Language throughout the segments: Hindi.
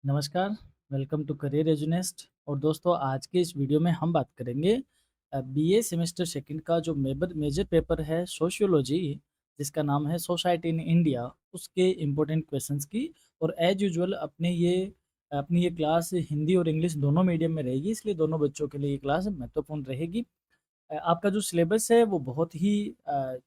नमस्कार, वेलकम टू करियर एजुनेस्ट। और दोस्तों, आज के इस वीडियो में हम बात करेंगे बीए सेमेस्टर सेकंड का जो मेजर पेपर है सोशियोलॉजी, जिसका नाम है सोसाइटी इन इंडिया, उसके इम्पोर्टेंट क्वेश्चंस की। और एज यूजुअल अपनी ये क्लास हिंदी और इंग्लिश दोनों मीडियम में रहेगी, इसलिए दोनों बच्चों के लिए ये क्लास महत्वपूर्ण रहेगी। आपका जो सिलेबस है वो बहुत ही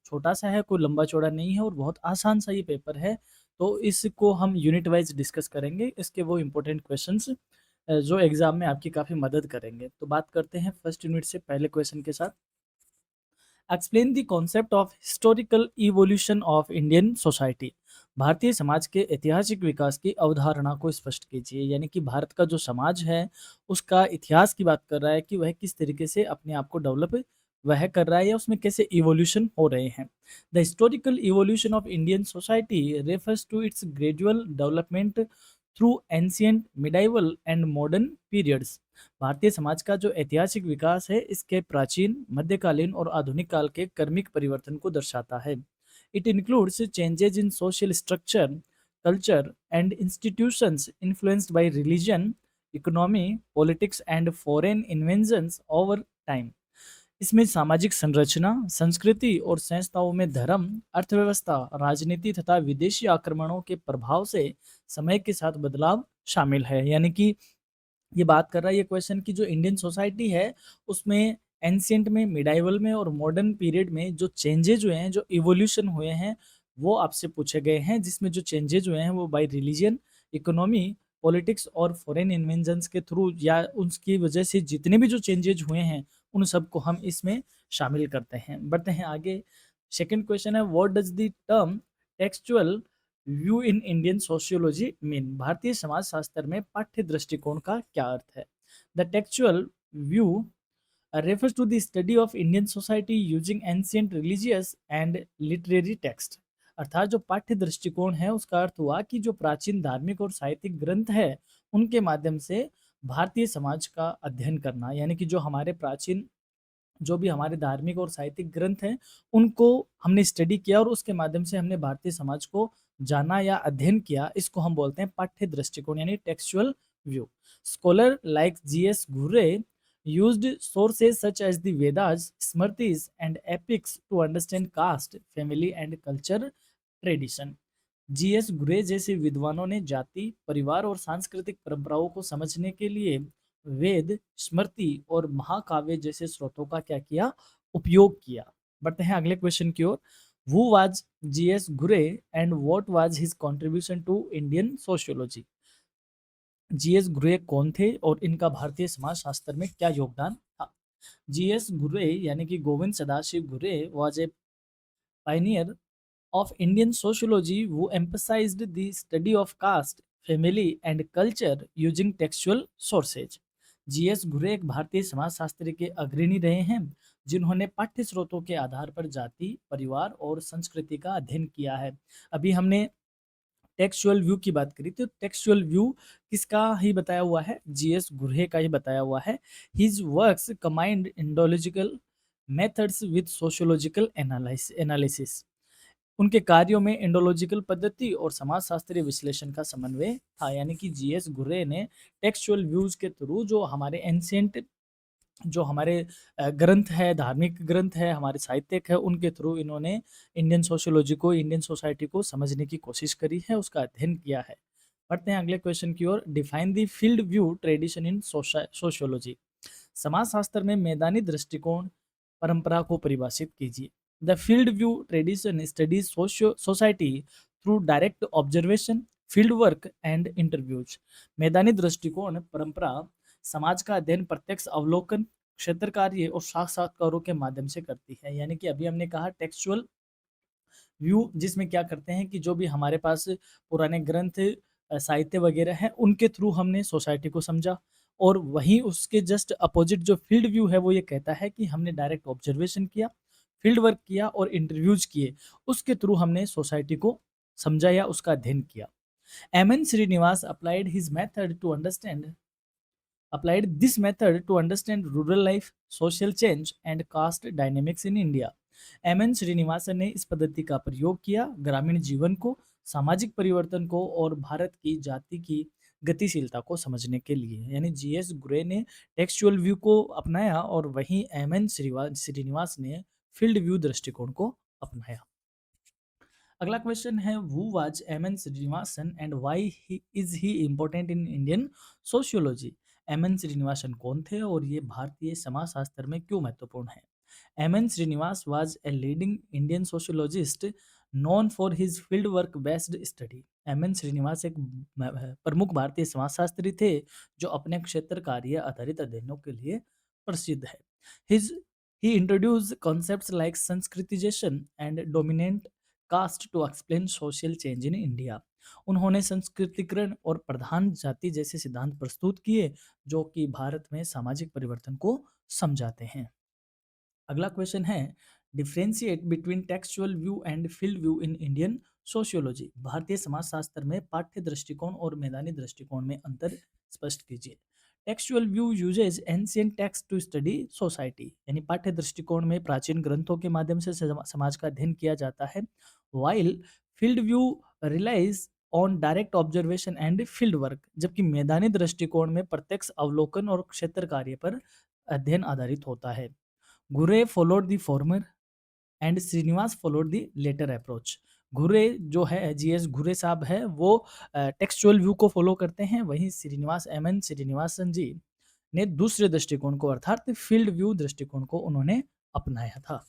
छोटा-सा है, कोई लंबा-चौड़ा नहीं है और बहुत आसान सा ये पेपर है। तो इसको हम यूनिट वाइज़ डिस्कस करेंगे, इसके वो इम्पोर्टेंट क्वेश्चंस जो एग्ज़ाम में आपकी काफ़ी मदद करेंगे। तो बात करते हैं फर्स्ट यूनिट से पहले क्वेश्चन के साथ। Explain the concept of historical evolution of Indian society. भारतीय समाज के ऐतिहासिक विकास की अवधारणा को स्पष्ट कीजिए। यानी कि भारत का जो समाज है, उसका इतिहास की बात कर रहा है कि वह किस तरीके से अपने आप को डेवलप वह कर रहा है या उसमें कैसे इवोल्यूशन हो रहे हैं। The historical evolution of Indian society refers to its gradual development through ancient, medieval and modern periods. भारतीय समाज का जो ऐतिहासिक विकास है, इसके प्राचीन, मध्यकालीन और आधुनिक काल के क्रमिक परिवर्तन को दर्शाता है। It includes changes in social structure, culture and institutions influenced by religion, economy, politics and foreign inventions over time. इसमें सामाजिक संरचना, संस्कृति और संस्थाओं में धर्म, अर्थव्यवस्था, राजनीति तथा विदेशी आक्रमणों के प्रभाव से समय के साथ बदलाव शामिल है। यानी कि ये बात कर रहा है ये क्वेश्चन की जो इंडियन सोसाइटी है, उसमें एंशिएंट में, मिडाइवल में और मॉडर्न पीरियड में जो चेंजेज हुए हैं, जो इवोल्यूशन हुए हैं, वो आपसे पूछे गए हैं। जिसमें जो चेंजेज हुए हैं वो बाय रिलीजन, इकोनॉमी, पॉलिटिक्स और फॉरेन इन्वेंशंस के थ्रू या उसकी वजह से जितने भी जो चेंजेज हुए हैं, उन सबको हम इसमें शामिल करते हैं। बढ़ते हैं आगे। सेकंड क्वेश्चन है, what does the term textual view in Indian sociology mean. Bharatiya Samaj शास्त्र में पाठ्य दृष्टिकोण का क्या अर्थ है। The textual view refers to the study of Indian society using ancient religious and literary text। अर्थात जो पाठ्य दृष्टिकोण है, उसका अर्थ हुआ कि जो प्राचीन धार्मिक और साहित्यिक ग्रंथ है, उनके माध्यम से भारतीय समाज का अध्ययन करना। यानी कि जो हमारे प्राचीन, जो भी हमारे धार्मिक और साहित्यिक ग्रंथ हैं, उनको हमने स्टडी किया और उसके माध्यम से हमने भारतीय समाज को जाना या अध्ययन किया। इसको हम बोलते हैं पाठ्य दृष्टिकोण, यानी textual view. Scholar like G S Ghurye used sources such as the Vedas, Smritis, and epics to understand caste, family, and culture tradition। GS grey जैसे विद्वानों ने जाति, परिवार और सांस्कृतिक परंपराओं को समझने के लिए वेद, स्मृति और महाकाव्य जैसे स्रोतों का क्या किया, उपयोग किया। बढ़ते हैं अगले क्वेश्चन की ओर। Who was G S Ghurye and what was his contribution to Indian sociology. G S Ghurye कौन थे और इनका भारतीय समाज शास्त्र में क्या योगदान था। जीएस ग्रे यानी कि Govind Sadashiv grey was a Pioneer of Indian sociology who emphasized the study of caste, family and culture using textual sources। GS घुरे एक भारतीय समाजशास्त्री के अग्रणी रहे हैं, जिन्होंने पाठ्य स्रोतों के आधार पर जाति, परिवार और संस्कृति का अध्ययन किया है। अभी हमने टेक्सचुअल व्यू की बात करी, तो टेक्सचुअल व्यू किसका ही बताया हुआ है, जीएस गुरहे का ही बताया हुआ है। His works combined Indological methods with sociological analysis. उनके कार्यों में इंडोलॉजिकल पद्धति और समाजशास्त्रीय विश्लेषण का समन्वय था। यानी कि जीएस गुर्रे ने टेक्सचुअल व्यूज के थ्रू जो हमारे एंशिएंट, जो हमारे ग्रंथ है, धार्मिक ग्रंथ है, हमारे साहित्यिक है, उनके थ्रू इन्होंने इंडियन सोशियोलॉजी को, इंडियन सोसाइटी को समझने की कोशिश करी है, उसका अध्ययन किया है। बढ़ते हैं अगले क्वेश्चन की ओर। Define the field view tradition in sociology. समाजशास्त्र में मैदानी दृष्टिकोण परंपरा को परिभाषित कीजिए। The field view tradition studies society through direct observation, field work and interviews. मैदानी दृष्टिकोण परंपरा समाज का अध्ययन प्रत्यक्ष अवलोकन, क्षेत्र कार्य और साक्षात्कारों के माध्यम से करती है। यानी कि अभी हमने कहा टेक्सचुअल व्यू, जिसमें क्या करते हैं कि जो भी हमारे पास पुराने ग्रंथ, साहित्य वगैरह हैं, उनके थ्रू हमने सोसाइटी को समझा। और वहीं उसके जस्ट अपोजिट जो फील्ड व्यू है, वो ये कहता है कि हमने डायरेक्ट ऑब्जर्वेशन किया, फील्ड वर्क किया और इंटरव्यूज किए, उसके थ्रू हमने सोसाइटी को समझा या उसका अध्ययन किया। M N Srinivas applied this method to understand rural life, social change and caste dynamics in India। M.N.. Srinivasan ने इस पद्धति का प्रयोग किया ग्रामीण जीवन को, सामाजिक परिवर्तन को और भारत की जाति की गतिशीलता को समझने के लिए। यानी जीएस ग्रे ने टेक्सचुअल व्यू को अपनाया और वहीं एमएन श्रीनिवास ने फील्ड व्यू दृष्टिकोण को अपनाया। अगला क्वेश्चन है, who was M N Srinivasan and why is he important in Indian sociology. M N Srinivasan कौन थे और ये भारतीय समाजशास्त्र में क्यों महत्वपूर्ण है। M N Srinivas was a leading Indian sociologist known for his field work based study. M N Srinivas एक प्रमुख भारतीय समाजशास्त्री थे जो अपने क्षेत्र कार्य आधारित अध्ययनों के लिए प्रसिद्ध है। His He introduced concepts like संस्कृतिजेशन and dominant caste to explain social change in India. उन्होंने संस्कृतिकरण और प्रधान जाति जैसे सिद्धांत प्रस्तुत किए जो कि भारत में सामाजिक परिवर्तन को समझाते हैं। अगला क्वेश्चन है, differentiate between textual view and field view in Indian sociology. भारतीय समाजशास्त्र में पाठ्य दृष्टिकोण और मैदानी दृष्टिकोण में अंतर स्पष्ट कीजिए। Textual view uses ancient text to study society. यानी पाठ्य दृष्टिकोण में प्राचीन ग्रंथों के माध्यम से समाज का अध्ययन किया जाता है। While field view relies on direct observation and field work. जबकि मैदानी दृष्टिकोण में प्रत्यक्ष अवलोकन और क्षेत्र कार्य पर अध्ययन आधारित होता है। Ghurye followed the former and Srinivas followed the latter approach. Ghurye जो है, जीएस घुरे साहब है, वो टेक्सचुअल व्यू को फॉलो करते हैं, वहीं श्रीनिवास एमएन श्रीनिवासन जी ने दूसरे दृष्टिकोण को अर्थात फील्ड व्यू दृष्टिकोण को उन्होंने अपनाया था।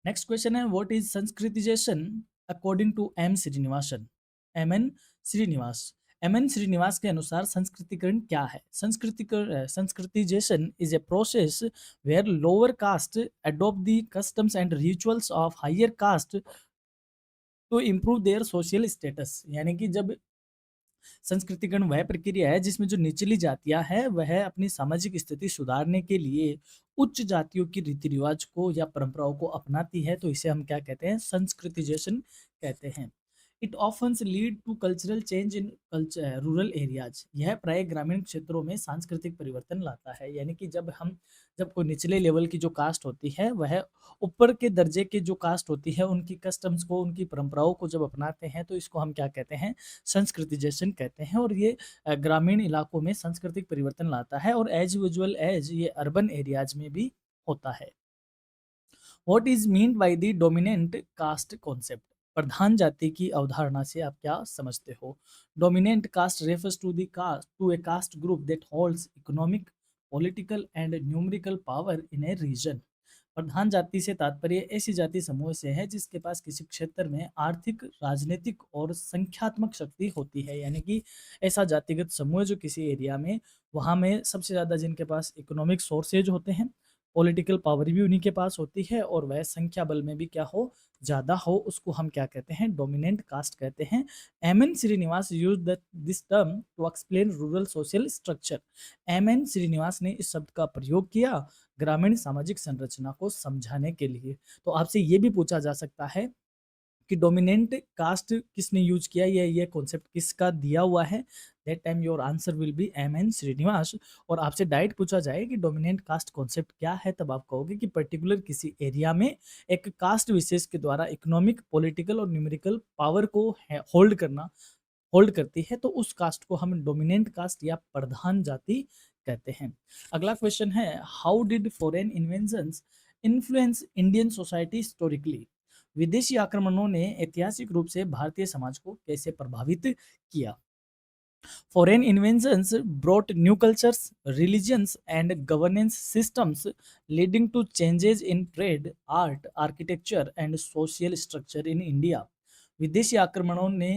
नेक्स्ट क्वेश्चन है, what is Sanskritization according to M Srinivasan. M N Srinivas M N Srinivas के अनुसार संस्कृतिकरण क्या है। Sanskritization is a process where lower caste adopt the customs and rituals of higher caste to improve their social status. यानी कि जब संस्कृतिकरण वह प्रक्रिया है जिसमें जो निचली जातियां हैं वह अपनी सामाजिक स्थिति सुधारने के लिए उच्च जातियों की रीति रिवाज को या परंपराओं को अपनाती है, तो इसे हम क्या कहते हैं, संस्कृतिजेशन कहते हैं। इट ऑफन्स lead to cultural change in rural areas. यह प्राय ग्रामीण क्षेत्रों में सांस्कृतिक परिवर्तन लाता है। यानी कि जब कोई निचले लेवल की जो कास्ट होती है वह ऊपर के दर्जे के जो कास्ट होती है उनकी कस्टम्स को, उनकी परंपराओं को जब अपनाते हैं तो इसको हम क्या कहते हैं, संस्कृतिजेशन कहते हैं। और ये ग्रामीण इलाकों में सांस्कृतिक परिवर्तन लाता है और एज यूजुअल एज ये अर्बन एरियाज में भी होता है। What is mean by the dominant caste concept. प्रधान जाति की अवधारणा से आप क्या समझते हो। Dominant caste refers to a caste group that holds economic, political and numerical power in a region. प्रधान जाति से तात्पर्य ऐसी जाति समूह से है जिसके पास किसी क्षेत्र में आर्थिक, राजनीतिक और संख्यात्मक शक्ति होती है। यानी कि ऐसा जातिगत समूह जो किसी एरिया में, वहाँ में सबसे ज़्यादा जिनके पास इकोनॉमिक सोर्सेज होते हैं, पॉलिटिकल पावर भी उन्हीं के पास होती है और वह संख्या बल में भी क्या हो, ज़्यादा हो, उसको हम क्या कहते हैं, डोमिनेंट कास्ट कहते हैं। M N Srinivas use this term to explain rural social structure. M N Srinivas ने इस शब्द का प्रयोग किया ग्रामीण सामाजिक संरचना को समझाने के लिए। तो आपसे ये भी पूछा जा सकता है कि डोमिनेंट कास्ट किसने यूज किया, ये कॉन्सेप्ट किसका दिया हुआ है। That time your answer will be M N Srinivas. और आपसे डायरेक्ट पूछा जाए कि डोमिनेंट कास्ट कॉन्सेप्ट क्या है, तब आप कहोगे कि पर्टिकुलर किसी एरिया में एक कास्ट विशेष के द्वारा इकोनॉमिक, पॉलिटिकल और न्यूमेरिकल पावर को होल्ड करती है, तो उस कास्ट को हम डोमिनेंट कास्ट या प्रधान जाति कहते हैं। अगला क्वेश्चन है, how did foreign inventions influence Indian society historically. विदेशी आक्रमणों ने ऐतिहासिक रूप से भारतीय समाज को कैसे प्रभावित किया। Foreign inventions brought new cultures, religions, and governance systems, leading to changes in trade, art, architecture, and social structure in India. विदेशी आक्रमणों ने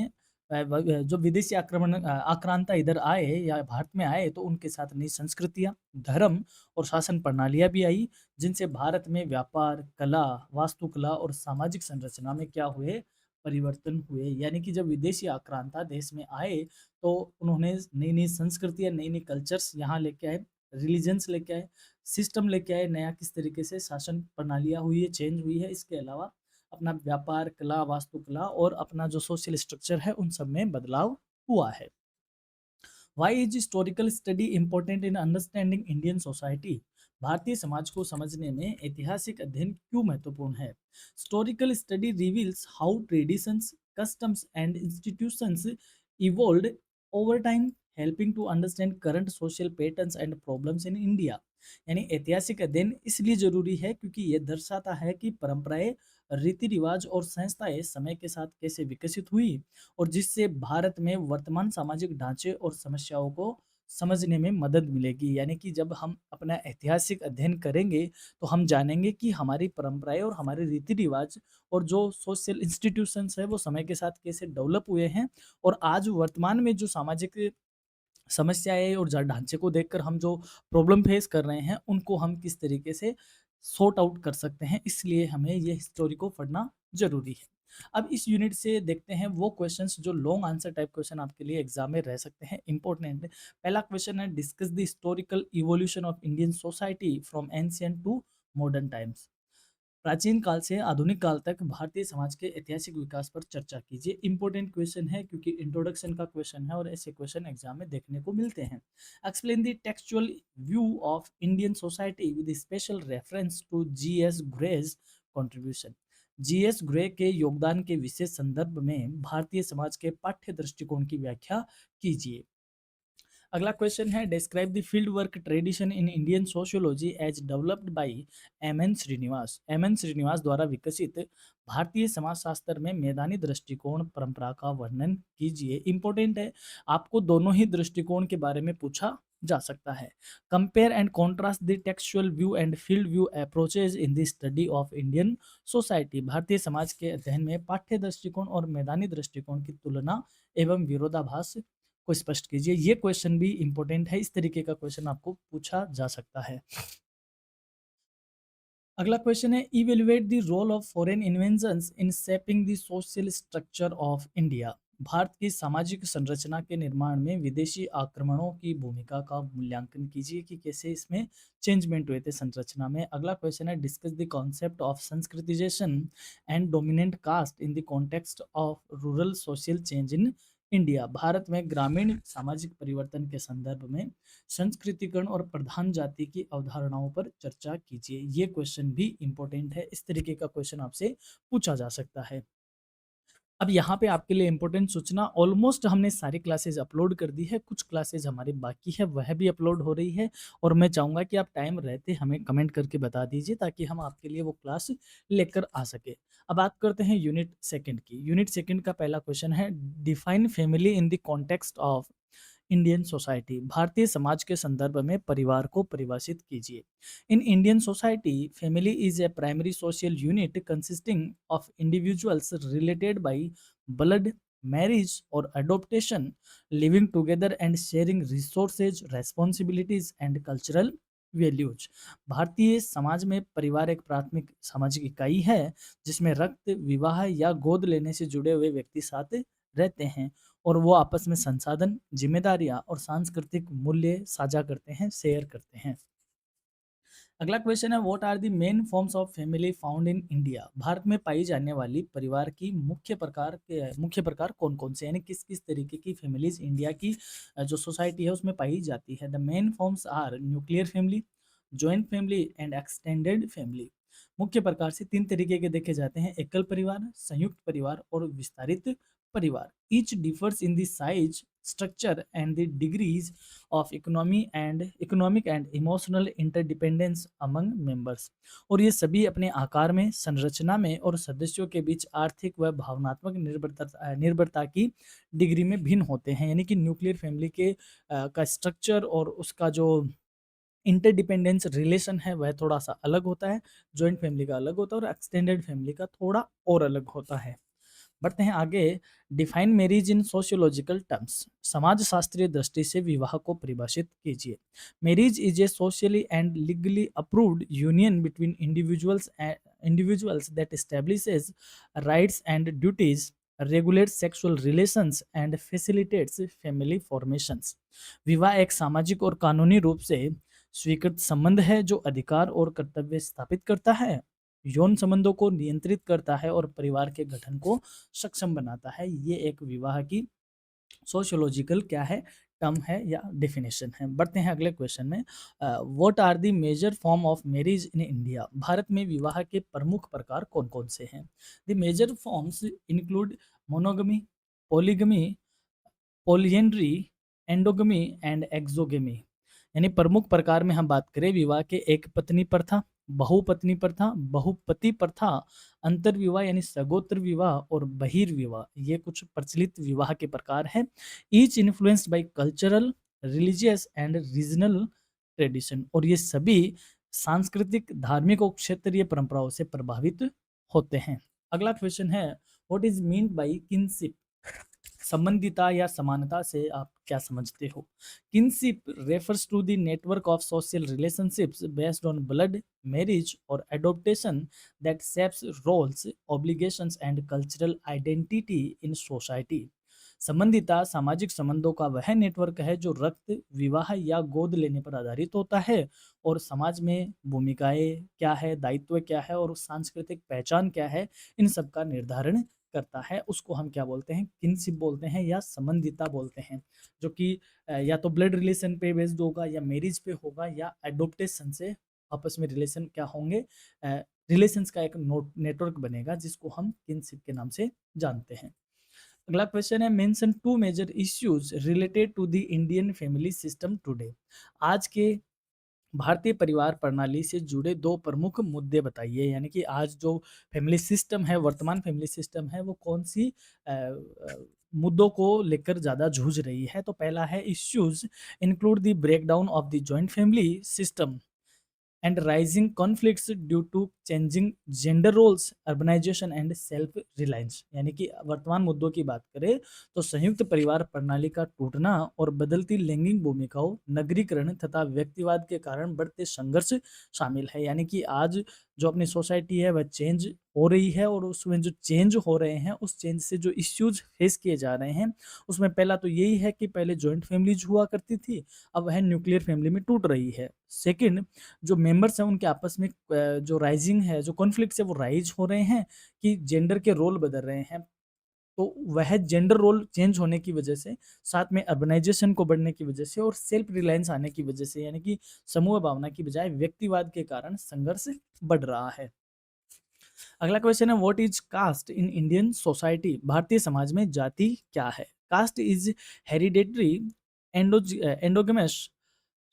जो विदेशी आक्रांता इधर आए या भारत में आए तो उनके साथ नई संस्कृतियाँ, धर्म और शासन प्रणालियाँ भी आई, जिनसे भारत में व्यापार, कला, वास्तुकला और सामाजिक संरचना में क्या हुए, परिवर्तन हुए। यानी कि जब विदेशी आक्रांता देश में आए तो उन्होंने नई नई संस्कृतियाँ, नई नई कल्चर्स यहाँ लेके आए, रिलीजन्स लेके आए, सिस्टम लेके आए, नया किस तरीके से शासन प्रणालियाँ हुई है, चेंज हुई है। इसके अलावा अपना व्यापार, कला, वास्तुकला और अपना जो सोशल स्ट्रक्चर है उन सब में बदलाव हुआ है। Why is historical study important in understanding Indian society. भारतीय समाज को समझने में ऐतिहासिक अध्ययन क्यों महत्वपूर्ण है। Historical study reveals how traditions, customs and institutions evolved over time helping to understand current social patterns and problems in India. यानी ऐतिहासिक अध्ययन इसलिए जरूरी है क्योंकि ये दर्शाता है कि परंपराएं, रीति रिवाज और संस्थाएं समय के साथ कैसे विकसित हुई, और जिससे भारत में वर्तमान सामाजिक ढांचे और समस्याओं को समझने में मदद मिलेगी। यानी कि जब हम अपना ऐतिहासिक अध्ययन करेंगे तो हम जानेंगे कि हमारी परंपराएं और हमारे रीति रिवाज और जो सोशल इंस्टीट्यूशंस है वो समय के साथ कैसे डेवलप हुए हैं, और आज वर्तमान में जो सामाजिक समस्याएँ और ढांचे को देखकर हम जो प्रॉब्लम फेस कर रहे हैं, उनको हम किस तरीके से सॉर्ट आउट कर सकते हैं, इसलिए हमें ये हिस्टोरी को पढ़ना ज़रूरी है। अब इस यूनिट से देखते हैं वो क्वेश्चंस जो लॉन्ग आंसर टाइप क्वेश्चन आपके लिए एग्जाम में रह सकते हैं, इंपॉर्टेंट है। पहला क्वेश्चन है, discuss the historical evolution of Indian society from ancient to modern times. प्राचीन काल से आधुनिक काल तक भारतीय समाज के ऐतिहासिक विकास पर चर्चा कीजिए। इंपॉर्टेंट क्वेश्चन है क्योंकि इंट्रोडक्शन का क्वेश्चन है और ऐसे क्वेश्चन एग्जाम में देखने को मिलते हैं। Explain the textual view of Indian society with special reference to G S Ghurye's contribution. G S Ghurye के योगदान के विशेष संदर्भ में भारतीय समाज के पाठ्य दृष्टिकोण की व्याख्या कीजिए। अगला क्वेश्चन है, describe the field work tradition in Indian sociology as developed by M N Srinivas. M N Srinivas द्वारा विकसित भारतीय समाजशास्त्र में मैदानी दृष्टिकोण परंपरा का वर्णन कीजिए। इंपॉर्टेंट है, आपको दोनों ही दृष्टिकोण के बारे में पूछा जा सकता है। Compare and contrast the textual view and field view approaches in the study of Indian society. भारतीय समाज के अध्ययन में पाठ्य दृष्टिकोण और मैदानी दृष्टिकोण की तुलना एवं विरोधाभास को स्पष्ट कीजिए। ये क्वेश्चन भी इंपॉर्टेंट है, इस तरीके का क्वेश्चन आपको पूछा जा सकता है। अगला क्वेश्चन है, evaluate the role of foreign inventions in shaping the social structure of India. Bharat की सामाजिक संरचना के निर्माण में विदेशी आक्रमणों की भूमिका का मूल्यांकन कीजिए कि कैसे इसमें चेंजमेंट हुए थे संरचना में। अगला क्वेश्चन है, discuss the concept of Sanskritization and dominant caste in the context of rural social change in India. Bharat में ग्रामीण सामाजिक परिवर्तन के संदर्भ में संस्कृतिकरण और प्रधान जाति की अवधारणाओं पर चर्चा कीजिए। ये क्वेश्चन भी इंपॉर्टेंट है, इस तरीके का क्वेश्चन आपसे पूछा जा सकता है। अब यहाँ पे आपके लिए इंपॉर्टेंट सूचना, ऑलमोस्ट हमने सारी क्लासेज अपलोड कर दी है, कुछ क्लासेज हमारी बाकी है, वह भी अपलोड हो रही है, और मैं चाहूँगा कि आप टाइम रहते हमें कमेंट करके बता दीजिए ताकि हम आपके लिए वो क्लास लेकर आ सके। अब बात करते हैं यूनिट सेकंड की। यूनिट सेकंड का पहला क्वेश्चन है, define family in the context of Indian society. भारतीय समाज के संदर्भ में परिवार को परिभाषित कीजिए। In Indian society, family is a primary social unit consisting of individuals related by blood, marriage और adoption, living together and sharing resources, responsibilities and cultural values. भारतीय समाज में परिवार एक प्राथमिक सामाजिक इकाई है जिसमें रक्त, विवाह या गोद लेने से जुड़े हुए व्यक्ति साथ रहते हैं, और वो आपस में संसाधन, जिम्मेदारियां और सांस्कृतिक मूल्य साझा करते हैं, शेयर करते हैं। अगला क्वेश्चन है, what are the main forms of family found in India. Bharat में पाई जाने वाली परिवार की मुख्य प्रकार कौन कौन से, यानी किस किस तरीके की फैमिलीज इंडिया की जो सोसाइटी है उसमें पाई जाती है। The main forms are nuclear family, joint family and extended family. मुख्य प्रकार से तीन तरीके के देखे जाते हैं, एकल परिवार, संयुक्त परिवार और विस्तारित परिवार। Each differs in the size, structure and the degrees of economic and emotional interdependence among members. और ये सभी अपने आकार में, संरचना में और सदस्यों के बीच आर्थिक व भावनात्मक निर्भरता की डिग्री में भिन्न होते हैं। यानी कि न्यूक्लियर फैमिली के का स्ट्रक्चर और उसका जो इंटरडिपेंडेंस रिलेशन है वह थोड़ा सा अलग होता है, जॉइंट फैमिली का अलग होता है और एक्सटेंडेड फैमिली का थोड़ा और अलग होता है। बढ़ते हैं आगे। Define marriage in sociological terms. समाज शास्त्रीय दृष्टि से विवाह को परिभाषित कीजिए। Marriage is a socially and legally approved union between individuals that establishes rights and duties, regulates sexual relations and facilitates family formations। विवाह एक सामाजिक और कानूनी रूप से स्वीकृत संबंध है जो अधिकार और कर्तव्य स्थापित करता है, यौन संबंधों को नियंत्रित करता है और परिवार के गठन को सक्षम बनाता है। ये एक विवाह की सोशियोलॉजिकल क्या है, टर्म है या डेफिनेशन है। बढ़ते हैं अगले क्वेश्चन में। What are the major form of marriage in India. Bharat में विवाह के प्रमुख प्रकार कौन कौन से हैं। The major forms include monogamy, polygamy, polyandry, endogamy and exogamy. यानी प्रमुख प्रकार में हम बात करें विवाह के एक पत्नी प्रथा, बहुपत्नी प्रथा, बहुपति प्रथा, अंतर्विवाह यानी सगोत्र विवाह और बहिर्विवाह, ये कुछ प्रचलित विवाह के प्रकार हैं। Each influenced by cultural, religious and regional tradition, और ये सभी सांस्कृतिक, धार्मिक और क्षेत्रीय परंपराओं से प्रभावित होते हैं। अगला क्वेश्चन है, what is mean by kinship? संबंधिता या समानता से आप क्या समझते हो? Kinship refers to the network of social relationships based on blood, marriage और adoption that shapes roles, obligations and cultural identity in society. संबंधिता सामाजिक संबंधों का वह नेटवर्क है जो रक्त, विवाह या गोद लेने पर आधारित होता है और समाज में भूमिकाएं क्या है, दायित्व क्या है और सांस्कृतिक पहचान क्या है, इन सब का निर्धारण करता है। उसको हम क्या बोलते हैं? किनशिप बोलते हैं या संबंधिता बोलते हैं, जो कि या तो ब्लड रिलेशन पे बेस्ड होगा या मैरिज पे होगा या एडॉप्टेशन से आपस में रिलेशन क्या होंगे, रिलेशंस का एक नेटवर्क बनेगा जिसको हम किनशिप के नाम से जानते हैं। अगला क्वेश्चन है, mention two major issues related to the Indian family system today. आज के भारतीय परिवार प्रणाली से जुड़े दो प्रमुख मुद्दे बताइए। यानी कि आज जो फैमिली सिस्टम है, वर्तमान फैमिली सिस्टम है, वो कौन सी मुद्दों को लेकर ज़्यादा जूझ रही है? तो पहला है, issues include the breakdown of the joint family system and rising conflicts due to changing gender roles, urbanisation and self reliance. यानी कि वर्तमान मुद्दों की बात करें तो संयुक्त परिवार प्रणाली का टूटना और बदलती लैंगिक भूमिकाओं, नगरीकरण तथा व्यक्तिवाद के कारण बढ़ते संघर्ष शामिल है। यानी कि आज जो अपनी सोसाइटी है वह चेंज हो रही है और उसमें जो चेंज हो रहे हैं, उस चेंज से जो इश्यूज फेस किए जा रहे हैं, उसमें पहला तो यही है कि पहले जॉइंट फैमिलीज हुआ करती थी, अब वह न्यूक्लियर फैमिली में टूट रही है। सेकंड, जो मेंबर्स हैं उनके आपस में जो राइजिंग है, जो कॉन्फ्लिक्ट्स है वो राइज हो रहे हैं कि जेंडर के रोल बदल रहे हैं। तो वह जेंडर रोल चेंज होने की वजह से, साथ में अर्बनाइजेशन को बढ़ने की वजह से और सेल्फ रिलायंस आने की वजह से, यानी कि समूह भावना की बजाय व्यक्तिवाद के कारण संघर्ष बढ़ रहा है। अगला क्वेश्चन है, what is caste in Indian society? भारतीय समाज में जाति क्या है? Caste is hereditary endogamous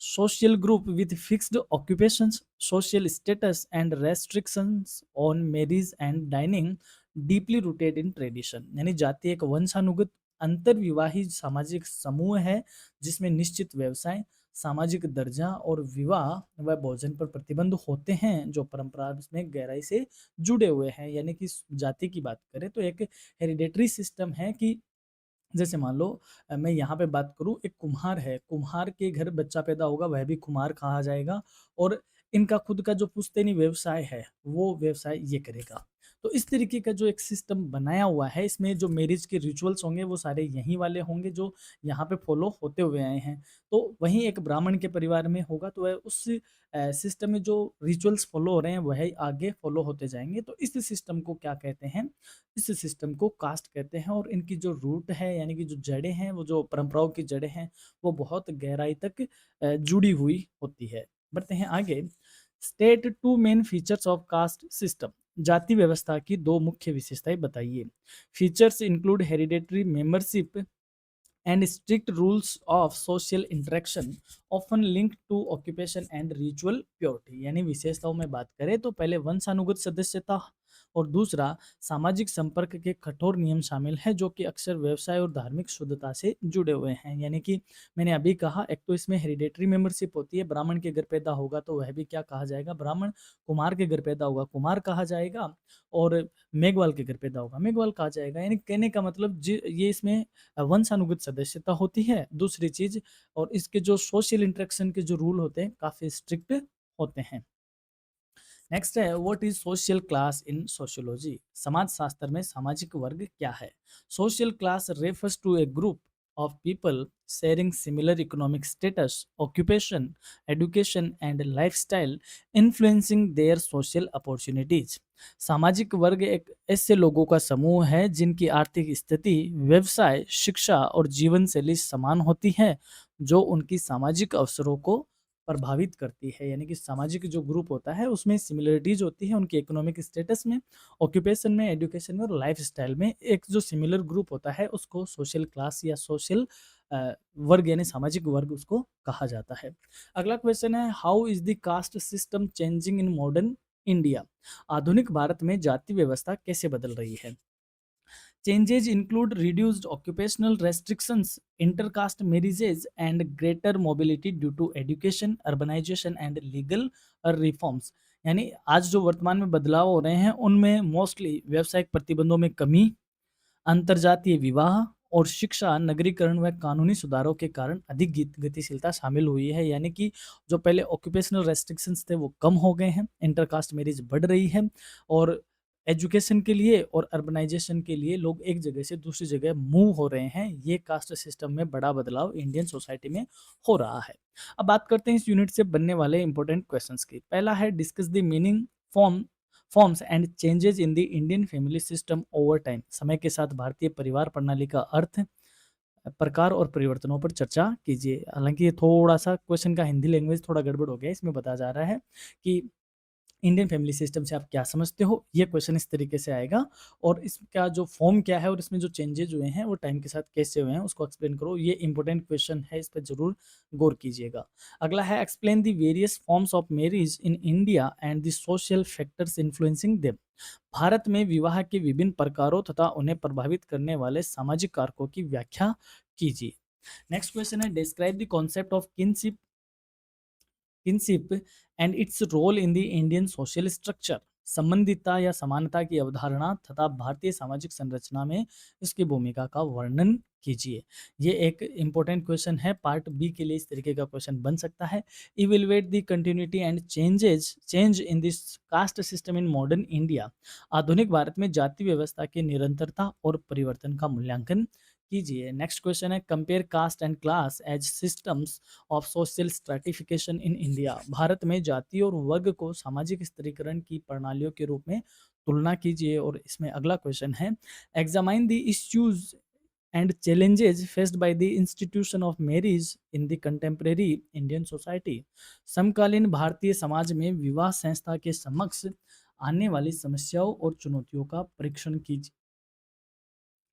social group with fixed occupations, social status and restrictions on marriage and dining, deeply rooted in tradition। यानी जाति एक वंशानुगत अंतर्विवाही सामाजिक समूह है जिसमें निश्चित व्यवसाय, सामाजिक दर्जा और विवाह व भोजन पर प्रतिबंध होते हैं जो परंपरा में गहराई से जुड़े हुए हैं। यानी कि जाति की बात करें तो एक हेरिडेटरी सिस्टम है कि जैसे मान लो मैं यहाँ पे बात करूँ, एक कुम्हार है, कुम्हार के घर बच्चा पैदा होगा वह भी कुम्हार कहा जाएगा और इनका खुद का जो पुश्तैनी व्यवसाय है वो व्यवसाय ये करेगा। तो इस तरीके का जो एक सिस्टम बनाया हुआ है, इसमें जो मैरिज के रिचुअल्स होंगे वो सारे यहीं वाले होंगे जो यहाँ पे फॉलो होते हुए आए हैं। तो वहीं एक ब्राह्मण के परिवार में होगा तो वह उस सिस्टम में जो रिचुअल्स फॉलो हो रहे हैं वह आगे फॉलो होते जाएंगे। तो इस सिस्टम को क्या कहते हैं? इस सिस्टम को कास्ट कहते हैं और इनकी जो रूट है, यानी कि जो जड़ें हैं, वो जो परंपराओं की जड़ें हैं, वो बहुत गहराई तक जुड़ी हुई होती है। बढ़ते हैं आगे। State two main features of caste system. जाति व्यवस्था की दो मुख्य विशेषताएं बताइए। Features include hereditary membership and strict rules of social interaction often linked to occupation and ritual purity। यानी विशेषताओं में बात करें तो पहले वंशानुगत सदस्यता और दूसरा सामाजिक संपर्क के कठोर नियम शामिल है जो कि अक्सर व्यवसाय और धार्मिक शुद्धता से जुड़े हुए हैं। यानी कि मैंने अभी कहा, एक तो इसमें हेरिडेटरी मेंबरशिप होती है, ब्राह्मण के घर पैदा होगा तो वह भी क्या कहा जाएगा? ब्राह्मण। कुमार के घर पैदा होगा कुमार कहा जाएगा और मेघवाल के घर पैदा होगा मेघवाल कहा जाएगा। यानी कहने का मतलब ये इसमें वंशानुगत सदस्यता होती है। दूसरी चीज, और इसके जो सोशल इंटरेक्शन के जो रूल होते हैं काफी स्ट्रिक्ट होते हैं। नेक्स्ट है, what is social class in sociology? समाज शास्त्र में सामाजिक वर्ग क्या है? Social class refers to a group of people sharing similar economic status, occupation, education and lifestyle influencing their social opportunities. सामाजिक वर्ग एक ऐसे लोगों का समूह है जिनकी आर्थिक स्थिति, व्यवसाय, शिक्षा और जीवन शैली समान होती है जो उनकी सामाजिक अवसरों को प्रभावित करती है, यानी कि सामाजिक जो ग्रुप होता है उसमें सिमिलरिटीज होती है उनके इकोनॉमिक स्टेटस में, ऑक्यूपेशन में, एजुकेशन में और लाइफ स्टाइल में। एक जो सिमिलर ग्रुप होता है उसको सोशल क्लास या सोशल वर्ग यानी सामाजिक वर्ग उसको कहा जाता है। अगला क्वेश्चन है, how is the caste system changing in modern India? आधुनिक भारत में जाति व्यवस्था कैसे बदल रही है? Changes include reduced occupational restrictions, intercaste marriages, and greater mobility due to education, urbanization, and legal reforms. यानी आज जो वर्तमान में बदलाव हो रहे हैं उनमें मोस्टली व्यावसायिक प्रतिबंधों में कमी, अंतर्जातीय विवाह और शिक्षा, नगरीकरण व कानूनी सुधारों के कारण अधिक गतिशीलता शामिल हुई है। यानी कि जो पहले ऑक्यूपेशनल रेस्ट्रिक्शंस थे वो कम हो गए हैं, इंटरकास्ट मैरिज बढ़ रही है और एजुकेशन के लिए और अर्बनाइजेशन के लिए लोग एक जगह से दूसरी जगह मूव हो रहे हैं। ये कास्ट सिस्टम में बड़ा बदलाव इंडियन सोसाइटी में हो रहा है। अब बात करते हैं इस यूनिट से बनने वाले इंपॉर्टेंट क्वेश्चंस की। पहला है, discuss the meaning forms and changes in the Indian family system over time. समय के साथ भारतीय परिवार प्रणाली का अर्थ, प्रकार और परिवर्तनों पर चर्चा कीजिए। हालांकि ये थोड़ा सा क्वेश्चन का हिंदी लैंग्वेज थोड़ा गड़बड़ हो गया, इसमें बताया जा रहा है कि इंडियन फैमिली सिस्टम से आप क्या समझते हो। ये क्वेश्चन इस तरीके से आएगा और इसका जो फॉर्म क्या है और इसमें जो चेंजेज हुए हैं वो टाइम के साथ कैसे हुए हैं उसको एक्सप्लेन करो। ये इंपॉर्टेंट क्वेश्चन है, इस पर जरूर गौर कीजिएगा। अगला है, explain the various forms of marriage in India and the social factors influencing them. Bharat में विवाह के विभिन्न प्रकारों तथा उन्हें प्रभावित करने वाले सामाजिक कारकों की व्याख्या कीजिए। नेक्स्ट क्वेश्चन है, describe the concept of kinship and its role in the Indian social structure. संबंधितता या समानता की अवधारणा तथा भारतीय सामाजिक संरचना में इसकी भूमिका का वर्णन कीजिए। ये एक इंपॉर्टेंट क्वेश्चन है, पार्ट बी के लिए इस तरीके का क्वेश्चन बन सकता है। Evaluate the continuity and change in this caste system in modern India. आधुनिक भारत में जाति व्यवस्था की निरंतरता और परिवर्तन का मूल्यांकन कीजिए। नेक्स्ट क्वेश्चन है, compare caste and class as systems of social stratification in India. Bharat में जाति और वर्ग को सामाजिक स्तरीकरण की प्रणालियों के रूप में तुलना कीजिए। और इसमें अगला क्वेश्चन है, examine the issues and challenges faced by the institution of marriage in the contemporary Indian society. समकालीन भारतीय समाज में विवाह संस्था के समक्ष आने वाली समस्याओं और चुनौतियों का परीक्षण कीजिए।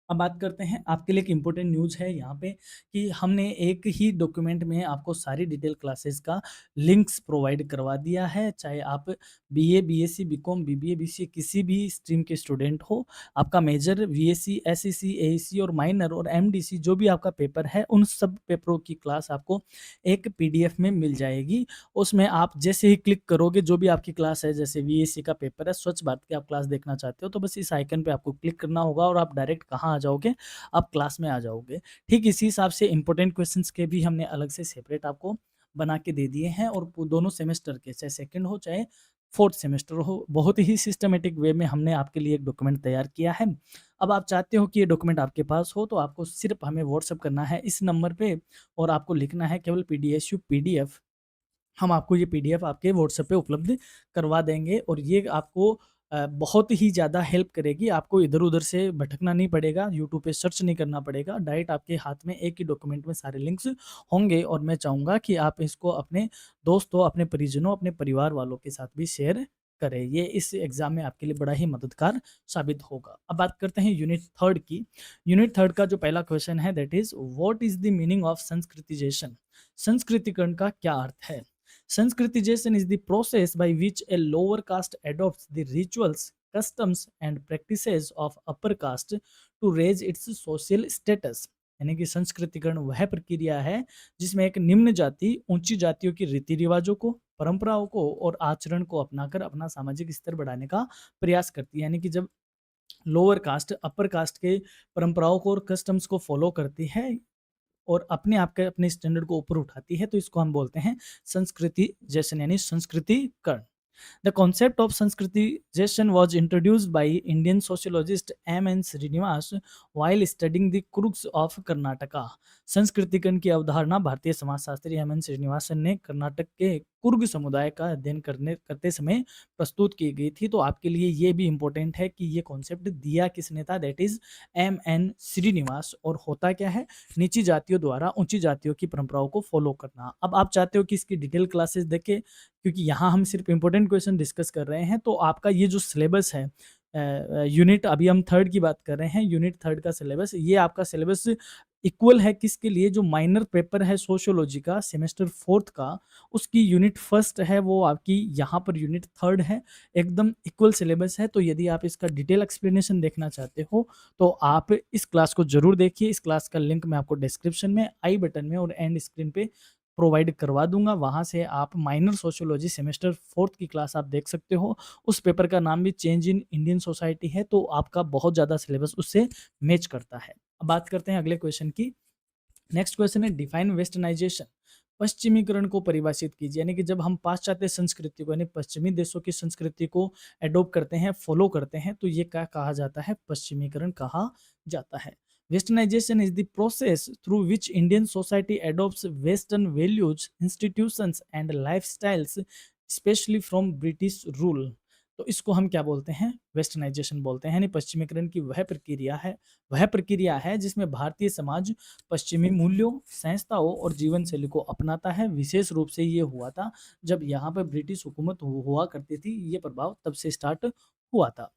अब बात करते हैं, आपके लिए एक इम्पोर्टेंट न्यूज़ है यहाँ पे कि हमने एक ही डॉक्यूमेंट में आपको सारी डिटेल क्लासेस का लिंक्स प्रोवाइड करवा दिया है। चाहे आप BA, BSc, BCom, BBA, BCA किसी भी स्ट्रीम के स्टूडेंट हो, आपका मेजर, वीएससी, एसईसी, एईसी और माइनर और एमडीसी जो भी आपका पेपर है, उन सब पेपरों की क्लास आपको एक पीडीएफ में मिल जाएगी। उसमें आप जैसे ही क्लिक करोगे, जो भी आपकी क्लास है, जैसे वीएससी का पेपर है, स्वच्छ भारत की आप क्लास देखना चाहते हो तो बस इस आइकन पे आपको क्लिक करना होगा और आप डायरेक्ट कहाँ आ जाओगे, आप क्लास में आ जाओगे। ठीक इसी हिसाब से इंपॉर्टेंट क्वेश्चंस के भी हमने अलग से सेपरेट आपको बना के दे दिए हैं और दोनों सेमेस्टर के, चाहे सेकंड हो चाहे फोर्थ सेमेस्टर हो, बहुत ही सिस्टमेटिक वे में हमने आपके लिए एक डॉक्यूमेंट तैयार किया है। अब आप चाहते हो कि ये डॉक्यूमेंट आपके पास हो तो आपको सिर्फ हमें व्हाट्सअप करना है इस नंबर पे और आपको लिखना है केवल पीडीएसयू पीडीएफ। हम आपको ये पीडीएफ आपके व्हाट्सएप पे उपलब्ध करवा देंगे और ये आपको बहुत ही ज़्यादा हेल्प करेगी। आपको इधर-उधर से भटकना नहीं पड़ेगा, यूट्यूब पे सर्च नहीं करना पड़ेगा, डायरेक्ट आपके हाथ में एक ही डॉक्यूमेंट में सारे लिंक्स होंगे। और मैं चाहूँगा कि आप इसको अपने दोस्तों, अपने परिजनों, अपने परिवार वालों के साथ भी शेयर करें। ये इस एग्ज़ाम में आपके लिए बड़ा ही मददगार साबित होगा। अब बात करते हैं यूनिट 3 की। यूनिट 3 का जो पहला क्वेश्चन है that is, what is the meaning of Sanskritization? संस्कृतिकरण का क्या अर्थ है? Sanskritization is the process by which a lower caste adopts the rituals, customs and practices of upper caste to raise its social status। यानी कि संस्कृतिकरण वह प्रक्रिया है जिसमें एक निम्न जाति ऊंची जातियों की रीति रिवाजों को, परंपराओं को और आचरण को अपनाकर अपना सामाजिक स्तर बढ़ाने का प्रयास करती है। यानी कि जब लोअर कास्ट अपर कास्ट के परंपराओं को और कस्टम्स को फॉलो करती है और अपने आप के अपने स्टैंडर्ड को ऊपर उठाती है तो इसको हम बोलते हैं संस्कृति जैसन यानी संस्कृतिकरण। The concept of Sanskritization was introduced by Indian sociologist M.N. Srinivas while studying the Kuruks of Karnataka। संस्कृतिकरण की अवधारणा भारतीय समाजशास्त्री एम एन श्रीनिवासन ने कर्नाटक के कुर्ग समुदाय का अध्ययन करते समय प्रस्तुत की गई थी। तो आपके लिए ये भी इम्पोर्टेंट है कि ये कॉन्सेप्ट दिया किसने था, दैट इज एम.एन. श्रीनिवास। और होता क्या है, नीची जातियों द्वारा ऊंची जातियों की परंपराओं को फॉलो करना। अब आप चाहते हो कि इसकी डिटेल क्लासेस देखें, क्योंकि यहाँ हम सिर्फ इंपॉर्टेंट क्वेश्चन डिस्कस कर रहे हैं। तो आपका ये जो सिलेबस है, यूनिट अभी हम थर्ड की बात कर रहे हैं, यूनिट थर्ड का सिलेबस, ये आपका सिलेबस इक्वल है किसके लिए, जो माइनर पेपर है सोशियोलॉजी का सेमेस्टर फोर्थ का, उसकी यूनिट फर्स्ट है, वो आपकी यहाँ पर यूनिट थर्ड है। एकदम इक्वल सिलेबस है। तो यदि आप इसका डिटेल एक्सप्लेनेशन देखना चाहते हो तो आप इस क्लास को जरूर देखिए। इस क्लास का लिंक मैं आपको डिस्क्रिप्शन में, आई बटन में और एंड स्क्रीन पे प्रोवाइड करवा दूंगा। वहां से आप माइनर सोशियोलॉजी सेमेस्टर फोर्थ की क्लास आप देख सकते हो। उस पेपर का नाम भी चेंज इन इंडियन सोसाइटी है। तो आपका बहुत ज़्यादा सिलेबस उससे मैच करता है। अब बात करते हैं अगले क्वेश्चन की। नेक्स्ट क्वेश्चन है डिफाइन वेस्टर्नाइजेशन। पश्चिमीकरण को परिभाषित कीजिए। यानी कि जब हम पाश्चात्य संस्कृति को, यानी पश्चिमी देशों की संस्कृति को एडोप्ट करते हैं, फॉलो करते हैं, तो ये क्या कहा जाता है, पश्चिमीकरण कहा जाता है। Westernization is the process through which Indian society adopts western values, institutions and lifestyles specially from British rule. तो इसको हम क्या बोलते हैं, वेस्टर्नाइजेशन बोलते हैं। यानी पश्चिमीकरण की वह प्रक्रिया है जिसमें भारतीय समाज पश्चिमी मूल्यों, संस्थाओं और जीवन शैली को अपनाता है। विशेष रूप से ये हुआ था जब यहाँ पर ब्रिटिश हुकूमत हुआ करती थी। ये प्रभाव तब से स्टार्ट हुआ था।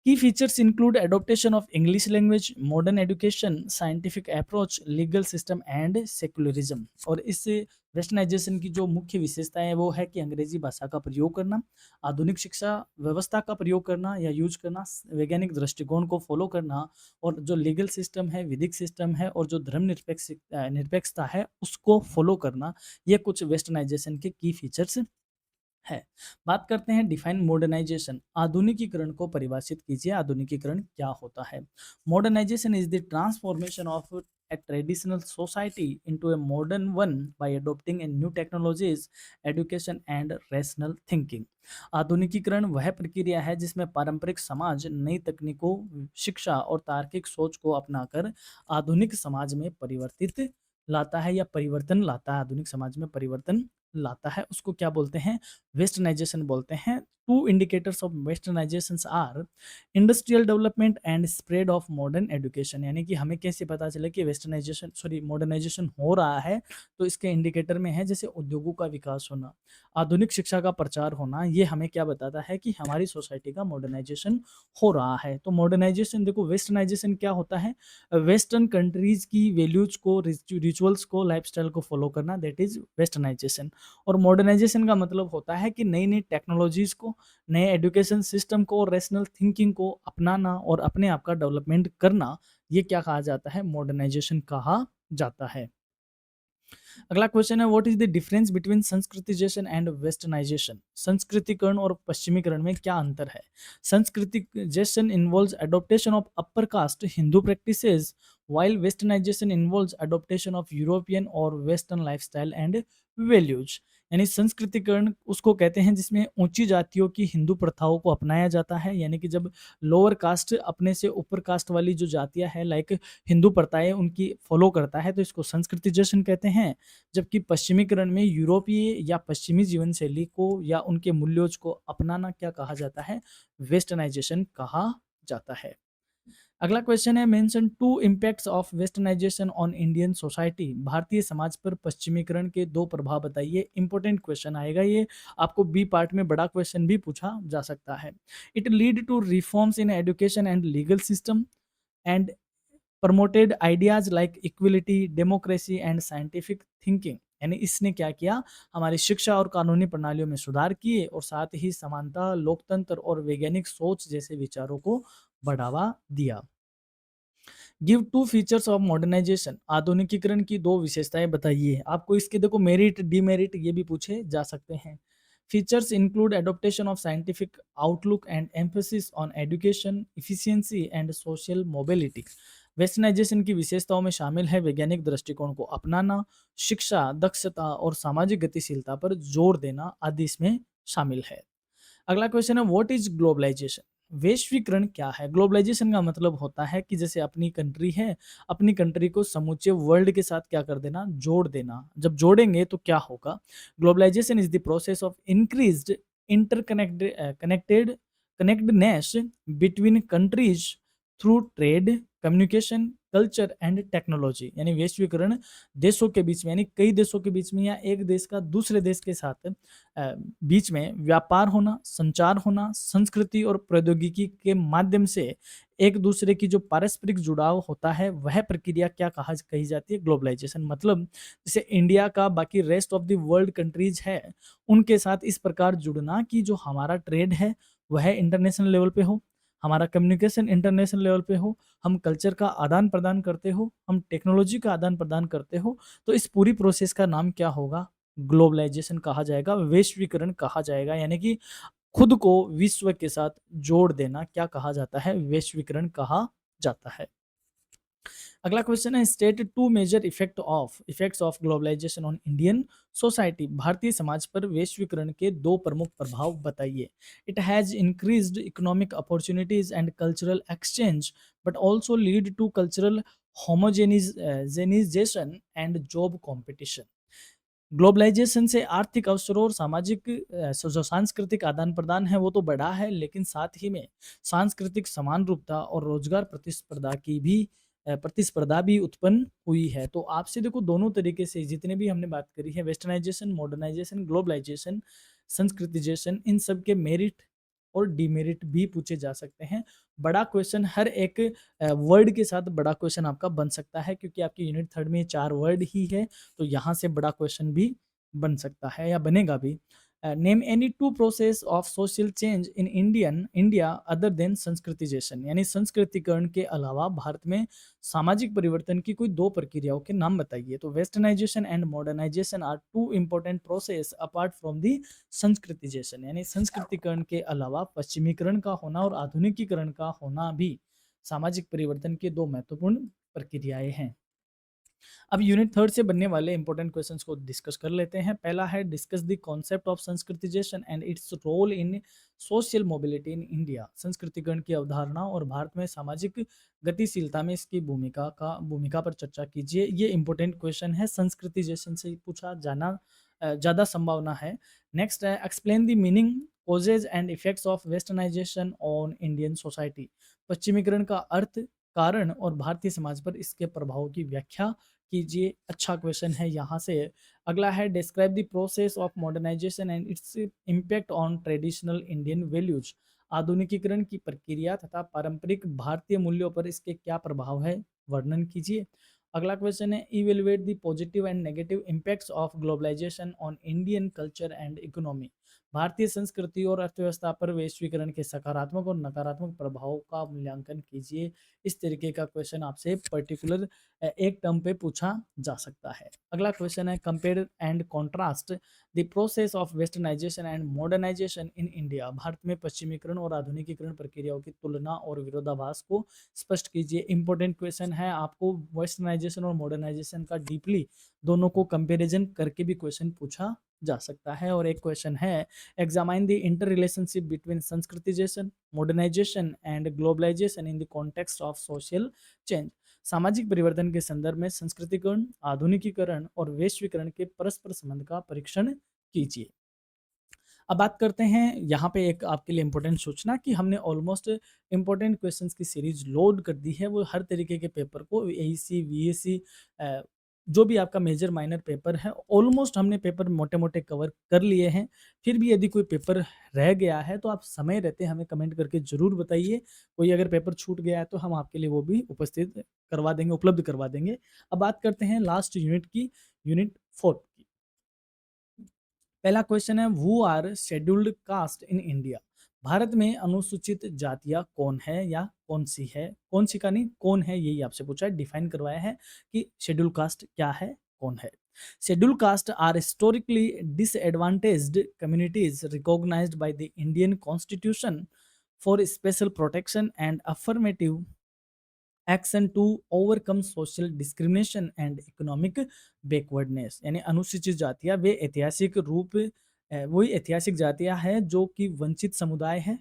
Key features include adoption of English language, modern education, scientific approach, legal system and secularism। और इस वेस्टर्नाइजेशन की जो मुख्य विशेषताएं हैं वो है कि अंग्रेजी भाषा का प्रयोग करना, आधुनिक शिक्षा व्यवस्था का प्रयोग करना या यूज करना, वैज्ञानिक दृष्टिकोण को फॉलो करना, और जो लीगल सिस्टम है, विधिक सिस्टम है, और जो निरपेक्षता है उसको फॉलो करना। ये कुछ वेस्टर्नाइजेशन के की फीचर्स है। बात करते हैं डिफाइन मॉडर्नाइजेशन। आधुनिकीकरण को परिभाषित कीजिए। आधुनिकीकरण क्या होता है। Modernisation is the transformation of a traditional society into a modern one by adopting a new technologies, education and rational thinking। आधुनिकीकरण वह प्रक्रिया है जिसमें पारंपरिक समाज नई तकनीकों, शिक्षा और तार्किक सोच को अपनाकर आधुनिक समाज में परिवर्तित लाता है या परिवर्तन लाता है। आधुनिक समाज में परिवर्तन लाता है, उसको क्या बोलते हैं, वेस्टर्नाइजेशन बोलते हैं। Two indicators of westernisation are industrial development and spread of modern education. यानी कि हमें कैसे पता चले कि वेस्टर्नाइजेशन मॉडर्नाइजेशन हो रहा है, तो इसके इंडिकेटर में है जैसे उद्योगों का विकास होना, आधुनिक शिक्षा का प्रचार होना। ये हमें क्या बताता है कि हमारी सोसाइटी का मॉडर्नाइजेशन हो रहा है। तो मॉडर्नाइजेशन देखो, वेस्टर्नाइजेशन क्या होता है, वेस्टर्न कंट्रीज की वैल्यूज को, रिचुअल्स को, लाइफस्टाइल को फॉलो करना, दैट इज वेस्टर्नाइजेशन। और मॉडर्नाइजेशन का मतलब होता है कि नई नई टेक्नोलॉजीज को, नए एजुकेशन सिस्टम को, रैशनल थिंकिंग को अपनाना और अपने आप का डेवलपमेंट करना। ये क्या कहा जाता है, मॉडर्नाइजेशन कहा जाता है। अगला क्वेश्चन है what is the difference between Sanskritization and westernization. संस्कृतिकरण और पश्चिमीकरण में क्या अंतर है। Sanskritization involves adoption of upper caste Hindu practices, while westernization involves adoption of European or Western lifestyle and values। यानी संस्कृतिकरण उसको कहते हैं जिसमें ऊंची जातियों की हिंदू प्रथाओं को अपनाया जाता है। यानी कि जब लोअर कास्ट अपने से ऊपर कास्ट वाली जो जातियां हैं, लाइक हिंदू प्रथाएं उनकी फॉलो करता है, तो इसको संस्कृतिजेशन कहते हैं। जबकि पश्चिमीकरण में यूरोपीय या पश्चिमी जीवन शैली को या उनके मूल्यों को अपनाना क्या कहा जाता है, वेस्टर्नाइजेशन कहा जाता है। अगला क्वेश्चन है mention two impacts of westernization on Indian society. भारतीय समाज पर पश्चिमीकरण के दो प्रभाव बताइए। इंपॉर्टेंट क्वेश्चन आएगा ये, आपको बी पार्ट में बड़ा क्वेश्चन भी पूछा जा सकता है। It lead to reforms in education and legal system and promoted ideas like equality, democracy and scientific thinking. यानी इसने क्या किया, हमारी शिक्षा और कानूनी प्रणालियों में सुधार किए और साथ ही समानता, लोकतंत्र और वैज्ञानिक सोच जैसे विचारों को बढ़ावा दिया। Give two features of modernization. आधुनिकीकरण की दो विशेषताएं बताइए। आपको इसके देखो मेरिट डीमेरिट ये भी पूछे जा सकते हैं। Features include adaptation of scientific outlook and emphasis on education, efficiency and social mobility. Westernization की विशेषताओं में शामिल है वैज्ञानिक दृष्टिकोण को अपनाना, शिक्षा, दक्षता और सामाजिक गतिशीलता पर जोर देना आदि इसमें शामिल है। अगला क्वेश्चन है व्हाट इज ग्लोबलाइजेशन। वैश्वीकरण क्या है? ग्लोबलाइजेशन का मतलब होता है कि जैसे अपनी कंट्री है, अपनी कंट्री को समूचे वर्ल्ड के साथ क्या कर देना? जोड़ देना। जब जोड़ेंगे तो क्या होगा? Globalization is the process of increased connectedness between countries through trade, communication, culture and technology. यानी वैश्वीकरण देशों के बीच में, यानी कई देशों के बीच में या एक देश का दूसरे देश के साथ बीच में व्यापार होना, संचार होना, संस्कृति और प्रौद्योगिकी के माध्यम से एक दूसरे की जो पारस्परिक जुड़ाव होता है, वह प्रक्रिया क्या कही जाती है? ग्लोबलाइजेशन। मतलब जैसे इंडिया का बाकी rest of the world countries है, उनके साथ इस प्रकार जुड़ना कि जो हमारा ट्रेड है वह इंटरनेशनल लेवल पे हो, हमारा कम्युनिकेशन इंटरनेशनल लेवल पे हो, हम कल्चर का आदान प्रदान करते हो, हम टेक्नोलॉजी का आदान प्रदान करते हो, तो इस पूरी प्रोसेस का नाम क्या होगा? ग्लोबलाइजेशन कहा जाएगा, वैश्वीकरण कहा जाएगा। यानी कि खुद को विश्व के साथ जोड़ देना क्या कहा जाता है? वैश्वीकरण कहा जाता है। अगला क्वेश्चन है, state two major effects of globalization on Indian society. भारतीय समाज पर वैश्वीकरण के दो प्रमुख प्रभाव बताइए। It has increased economic opportunities and cultural exchange, but also lead to cultural homogenization and job competition. Globalization से आर्थिक अवसरों और सामाजिक जो सांस्कृतिक आदान प्रदान है वो तो बढ़ा है, लेकिन साथ ही में सांस्कृतिक समान रूपता और रोजगार प्रतिस्पर्धा भी उत्पन्न हुई है। तो आपसे देखो दोनों तरीके से जितने भी हमने बात करी है, वेस्टर्नाइजेशन, मॉडर्नाइजेशन, ग्लोबलाइजेशन, संस्कृतिजेशन, इन सब के मेरिट और डिमेरिट भी पूछे जा सकते हैं। बड़ा क्वेश्चन हर एक वर्ड के साथ बड़ा क्वेश्चन आपका बन सकता है, क्योंकि आपकी यूनिट थर्ड में 4 वर्ड ही है, तो यहाँ से बड़ा क्वेश्चन भी बन सकता है या बनेगा भी। Name any two process of social change in India other than Sanskritization. यानी संस्कृतिकरण के अलावा भारत में सामाजिक परिवर्तन की कोई दो प्रक्रियाओं के नाम बताइए। तो westernization and modernization are two important process apart from the Sanskritization. यानी संस्कृतिकरण के अलावा पश्चिमीकरण का होना और आधुनिकीकरण का होना भी सामाजिक परिवर्तन के दो महत्वपूर्ण प्रक्रियाएं हैं। अब यूनिट थर्ड से बनने वाले इंपॉर्टेंट क्वेश्चंस को डिस्कस कर लेते हैं। पहला है, discuss the concept of Sanskritization and its role in social mobility in India. संस्कृतिकरण की अवधारणा और भारत में सामाजिक गतिशीलता में इसकी भूमिका पर चर्चा कीजिए। ये इंपॉर्टेंट क्वेश्चन है, संस्कृतिजेशन से पूछा जाना ज़्यादा संभावना है। नेक्स्ट है, explain the meaning, causes and effects of westernization on Indian society. पश्चिमीकरण का अर्थ, कारण और भारतीय समाज पर इसके प्रभाव की व्याख्या कीजिए। अच्छा क्वेश्चन है यहाँ से। अगला है, describe the process of modernization and its impact on traditional Indian values. आधुनिकीकरण की प्रक्रिया तथा पारंपरिक भारतीय मूल्यों पर इसके क्या प्रभाव है, वर्णन कीजिए। अगला क्वेश्चन है, evaluate the positive and negative impacts of globalization on Indian culture and economy. भारतीय संस्कृति और अर्थव्यवस्था पर वैश्वीकरण के सकारात्मक और नकारात्मक प्रभावों का मूल्यांकन कीजिए। इस तरीके का क्वेश्चन आपसे पर्टिकुलर एक टर्म पे पूछा जा सकता है। अगला क्वेश्चन है, compare and contrast the process of westernization and modernization in India. Bharat में पश्चिमीकरण और आधुनिकीकरण प्रक्रियाओं की तुलना और विरोधाभास को स्पष्ट कीजिए। इंपॉर्टेंट क्वेश्चन है, आपको वेस्टर्नाइजेशन और मॉडर्नाइजेशन का डीपली दोनों को कंपेरिजन करके भी क्वेश्चन पूछा जा सकता है। और एक क्वेश्चन है, examine the inter relationship between Sanskritization, modernization and globalization in the context of social change. सामाजिक परिवर्तन के संदर्भ में संस्कृतिकरण, आधुनिकीकरण और वैश्वीकरण के परस्पर संबंध का परीक्षण कीजिए। अब बात करते हैं यहाँ पे एक आपके लिए इंपॉर्टेंट सूचना कि हमने ऑलमोस्ट इंपॉर्टेंट क्वेश्चंस की सीरीज लोड कर दी है। वो हर तरीके के पेपर को, एईसी, वीएसी, जो भी आपका मेजर माइनर पेपर है, ऑलमोस्ट हमने पेपर मोटे मोटे कवर कर लिए हैं। फिर भी यदि कोई पेपर रह गया है तो आप समय रहते हमें कमेंट करके ज़रूर बताइए। कोई अगर पेपर छूट गया है तो हम आपके लिए वो भी उपलब्ध करवा देंगे। अब बात करते हैं लास्ट यूनिट की, यूनिट 4 की। पहला क्वेश्चन है, who are scheduled caste in India. Bharat में अनुसूचित जातियां कौन है या कौन सी है, कौन सी का नहीं, कौन है, यही आपसे पूछा है, डिफाइन करवाया है कि शेड्यूल कास्ट क्या है, कौन है। Schedule caste are historically disadvantaged communities recognized by the Indian constitution for special protection and affirmative action to overcome social discrimination and economic backwardness. यानी अनुसूचित जातियां वही ऐतिहासिक जातियां हैं जो कि वंचित समुदाय है,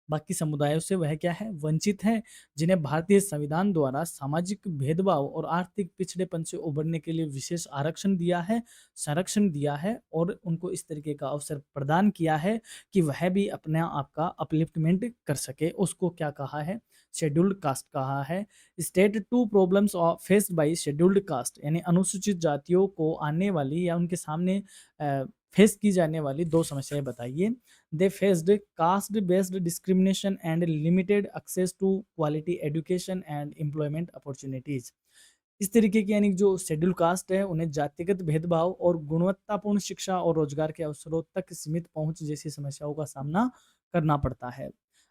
बाकी समुदायों से वह क्या है, वंचित है, जिन्हें भारतीय संविधान द्वारा सामाजिक भेदभाव और आर्थिक पिछड़ेपन से उभरने के लिए विशेष आरक्षण दिया है, संरक्षण दिया है और उनको इस तरीके का अवसर प्रदान किया है कि वह भी अपने आप का अपलिफ्टमेंट कर सके। उसको क्या कहा है, शेड्यूल्ड कास्ट कहा है। State two problems faced by scheduled caste, यानी अनुसूचित जातियों को आने वाली या उनके सामने फेस की जाने वाली दो समस्याएं बताइए। They faced caste-based discrimination and limited access to quality education and employment opportunities. इस तरीके की यानी जो शेड्यूल कास्ट है उन्हें जातिगत भेदभाव और गुणवत्तापूर्ण शिक्षा और रोजगार के अवसरों तक सीमित पहुंच जैसी समस्याओं का सामना करना पड़ता है।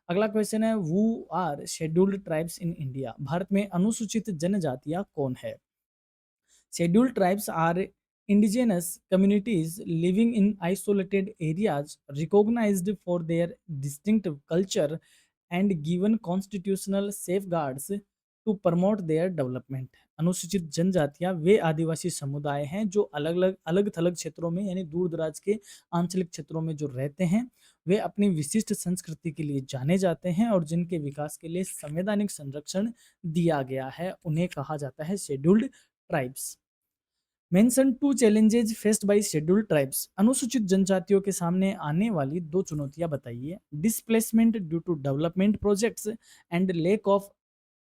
अगला क्वेश्चन है, who are scheduled tribes in India? Bharat में अनुसूचित जनजातियां कौन है? Scheduled tribes are indigenous communities living in isolated areas recognized for their distinctive culture and given constitutional safeguards to promote their development. अनुसूचित जनजातियां वे आदिवासी समुदाय हैं जो अलग थलग क्षेत्रों में यानी दूर दराज के आंचलिक क्षेत्रों में जो रहते हैं, वे अपनी विशिष्ट संस्कृति के लिए जाने जाते हैं और जिनके विकास के लिए संवैधानिक संरक्षण दिया गया है, उन्हें कहा जाता है scheduled tribes. Mention two challenges faced by scheduled tribes, अनुसूचित जनजातियों के सामने आने वाली दो चुनौतियां बताइए। Displacement due to development projects and lack of